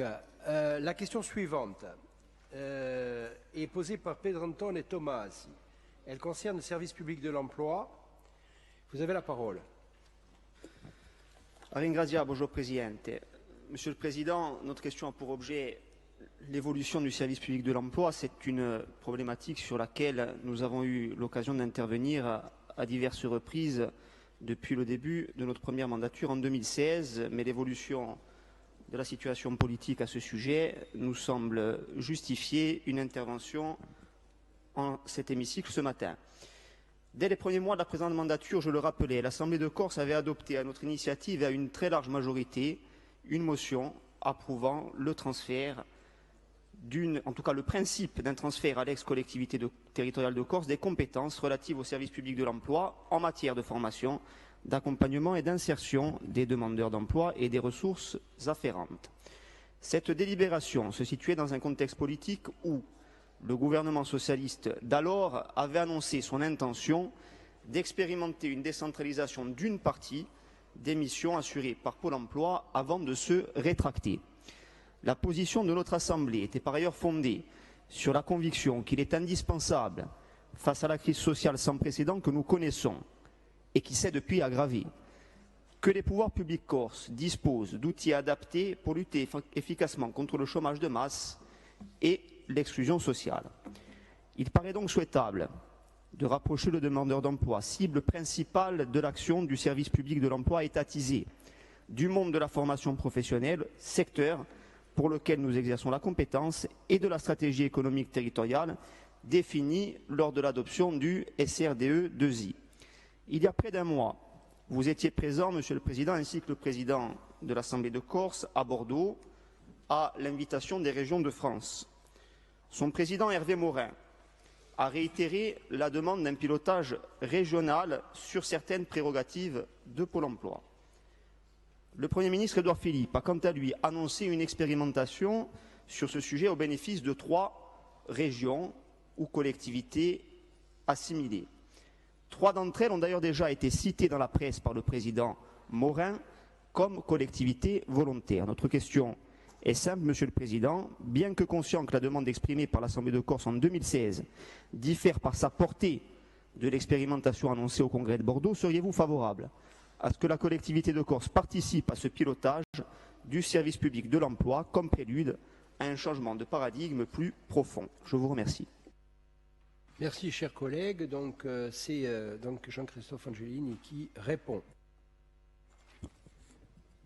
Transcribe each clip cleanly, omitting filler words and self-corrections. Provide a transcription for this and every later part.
La question suivante est posée par Pedranton et Tomasi. Elle concerne le service public de l'emploi. Vous avez la parole. Ringrazia, bonjour Presidente. Monsieur le Président, notre question a pour objet l'évolution du service public de l'emploi. C'est une problématique sur laquelle nous avons eu l'occasion d'intervenir à diverses reprises depuis le début de notre première mandature en 2016, mais l'évolution de la situation politique à ce sujet nous semble justifier une intervention en cet hémicycle ce matin. Dès les premiers mois de la présente mandature, je le rappelais, l'Assemblée de Corse avait adopté à notre initiative et à une très large majorité une motion approuvant le transfert en tout cas le principe d'un transfert à l'ex-collectivité territoriale de Corse des compétences relatives au service public de l'emploi en matière de formation, d'accompagnement et d'insertion des demandeurs d'emploi et des ressources afférentes. Cette délibération se situait dans un contexte politique où le gouvernement socialiste d'alors avait annoncé son intention d'expérimenter une décentralisation d'une partie des missions assurées par Pôle emploi avant de se rétracter. La position de notre Assemblée était par ailleurs fondée sur la conviction qu'il est indispensable, face à la crise sociale sans précédent que nous connaissons et qui s'est depuis aggravée, que les pouvoirs publics corses disposent d'outils adaptés pour lutter efficacement contre le chômage de masse et l'exclusion sociale. Il paraît donc souhaitable de rapprocher le demandeur d'emploi, cible principale de l'action du service public de l'emploi étatisé, du monde de la formation professionnelle, secteur pour lequel nous exerçons la compétence, et de la stratégie économique territoriale définie lors de l'adoption du SRDE 2I. Il y a près d'un mois, vous étiez présent, Monsieur le Président, ainsi que le Président de l'Assemblée de Corse, à Bordeaux, à l'invitation des régions de France. Son Président, Hervé Morin, a réitéré la demande d'un pilotage régional sur certaines prérogatives de Pôle emploi. Le Premier ministre Édouard Philippe a quant à lui annoncé une expérimentation sur ce sujet au bénéfice de 3 régions ou collectivités assimilées. 3 d'entre elles ont d'ailleurs déjà été citées dans la presse par le président Morin comme collectivités volontaires. Notre question est simple, Monsieur le Président. Bien que conscient que la demande exprimée par l'Assemblée de Corse en 2016 diffère par sa portée de l'expérimentation annoncée au Congrès de Bordeaux, seriez-vous favorable à ce que la collectivité de Corse participe à ce pilotage du service public de l'emploi comme prélude à un changement de paradigme plus profond? Je vous remercie. Merci, chers collègues. Donc, c'est Jean-Christophe Angelini qui répond.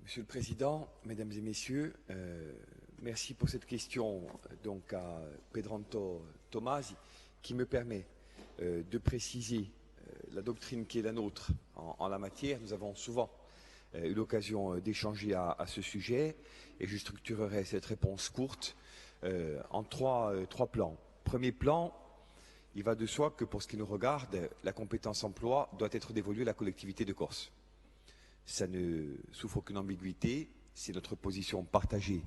Monsieur le Président, Mesdames et Messieurs, merci pour cette question donc à Pedranton Tomasi qui me permet de préciser la doctrine qui est la nôtre en la matière. Nous avons souvent eu l'occasion d'échanger à ce sujet et je structurerai cette réponse courte en trois plans. Premier plan, il va de soi que pour ce qui nous regarde, la compétence emploi doit être dévolue à la collectivité de Corse. Ça ne souffre aucune ambiguïté, c'est notre position partagée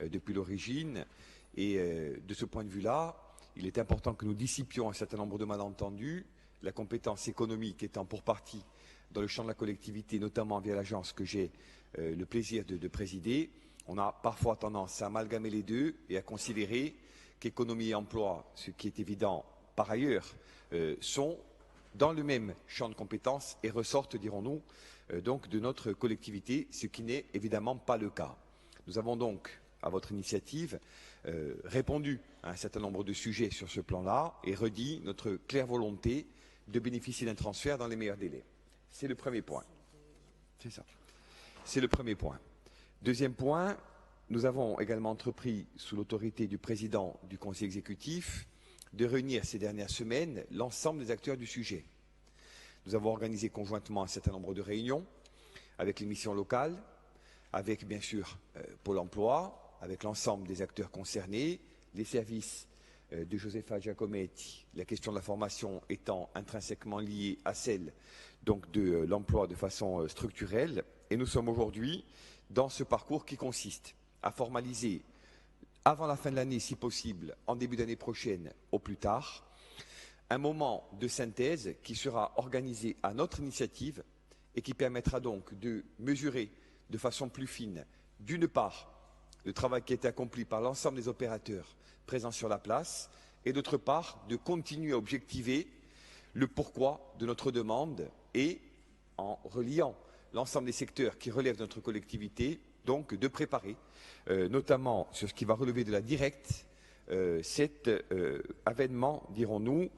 depuis l'origine et de ce point de vue-là, il est important que nous dissipions un certain nombre de malentendus, la compétence économique étant pour partie dans le champ de la collectivité, notamment via l'agence que j'ai le plaisir de présider. On a parfois tendance à amalgamer les deux et à considérer qu'économie et emploi, ce qui est évident par ailleurs, sont dans le même champ de compétences et ressortent, dirons-nous, donc de notre collectivité, ce qui n'est évidemment pas le cas. Nous avons donc, à votre initiative, répondu à un certain nombre de sujets sur ce plan-là et redit notre claire volonté de bénéficier d'un transfert dans les meilleurs délais. C'est le premier point. C'est ça. C'est le premier point. Deuxième point, nous avons également entrepris, sous l'autorité du président du Conseil exécutif, de réunir ces dernières semaines l'ensemble des acteurs du sujet. Nous avons organisé conjointement un certain nombre de réunions avec les missions locales, avec bien sûr Pôle emploi, avec l'ensemble des acteurs concernés, les services de Josefa Giacometti, la question de la formation étant intrinsèquement liée à celle donc de l'emploi de façon structurelle. Et nous sommes aujourd'hui dans ce parcours qui consiste à formaliser avant la fin de l'année, si possible, en début d'année prochaine au plus tard, un moment de synthèse qui sera organisé à notre initiative et qui permettra donc de mesurer de façon plus fine, d'une part, le travail qui a été accompli par l'ensemble des opérateurs présents sur la place, et d'autre part, de continuer à objectiver le pourquoi de notre demande et en reliant l'ensemble des secteurs qui relèvent de notre collectivité, donc de préparer, notamment sur ce qui va relever de la directe, cet avènement, dirons-nous,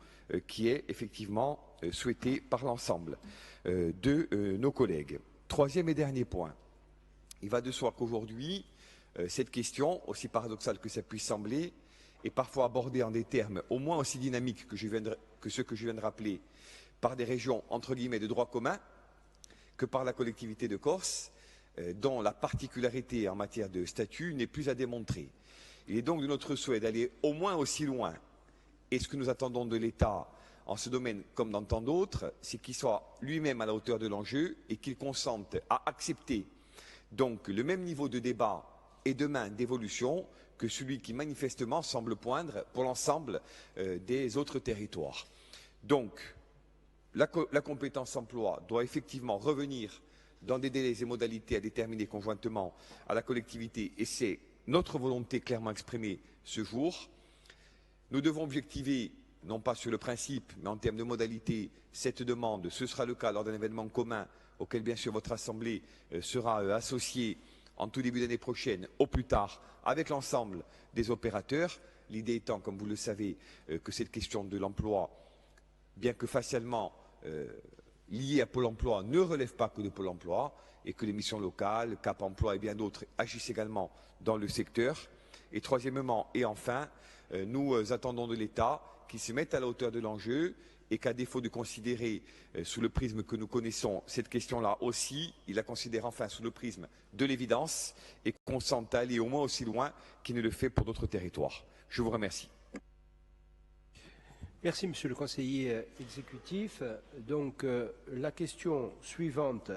qui est effectivement souhaité par l'ensemble de nos collègues. Troisième et dernier point. Il va de soi qu'aujourd'hui, cette question, aussi paradoxale que ça puisse sembler, est parfois abordée en des termes au moins aussi dynamiques que ceux que je viens de rappeler par des régions, entre guillemets, de droit commun, que par la collectivité de Corse, dont la particularité en matière de statut n'est plus à démontrer. Il est donc de notre souhait d'aller au moins aussi loin, et ce que nous attendons de l'État en ce domaine comme dans tant d'autres, c'est qu'il soit lui-même à la hauteur de l'enjeu et qu'il consente à accepter donc le même niveau de débat et demain d'évolution que celui qui manifestement semble poindre pour l'ensemble des autres territoires. Donc, la compétence emploi doit effectivement revenir dans des délais et modalités à déterminer conjointement à la collectivité, et c'est notre volonté clairement exprimée ce jour. Nous devons objectiver, non pas sur le principe, mais en termes de modalités, cette demande. Ce sera le cas lors d'un événement commun auquel, bien sûr, votre Assemblée sera associée en tout début d'année prochaine, au plus tard, avec l'ensemble des opérateurs. L'idée étant, comme vous le savez, que cette question de l'emploi, bien que facialement liée à Pôle emploi, ne relève pas que de Pôle emploi, et que les missions locales, Cap emploi et bien d'autres agissent également dans le secteur. Et troisièmement et enfin, nous attendons de l'État qu'il se mette à la hauteur de l'enjeu et qu'à défaut de considérer sous le prisme que nous connaissons cette question-là aussi, il la considère enfin sous le prisme de l'évidence et qu'on consente à aller au moins aussi loin qu'il ne le fait pour d'autres territoires. Je vous remercie. Merci, Monsieur le conseiller exécutif. Donc, la question suivante